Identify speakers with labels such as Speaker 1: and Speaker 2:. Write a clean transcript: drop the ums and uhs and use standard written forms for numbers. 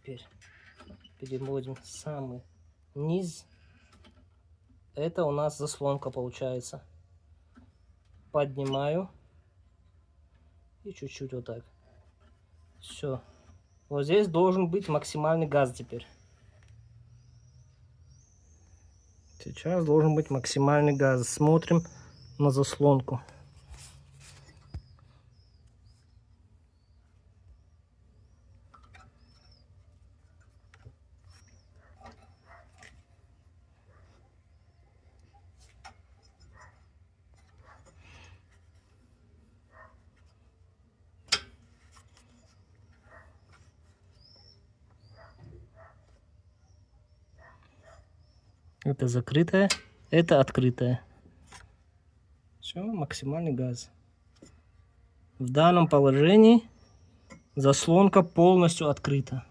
Speaker 1: Теперь переводим самый низ. Это у нас заслонка получается. Поднимаю. И чуть-чуть вот так. Все. Вот здесь должен быть максимальный газ теперь. Сейчас должен быть максимальный газ. Смотрим на заслонку. Это закрытая, это открытая. Все, максимальный газ. В данном положении заслонка полностью открыта.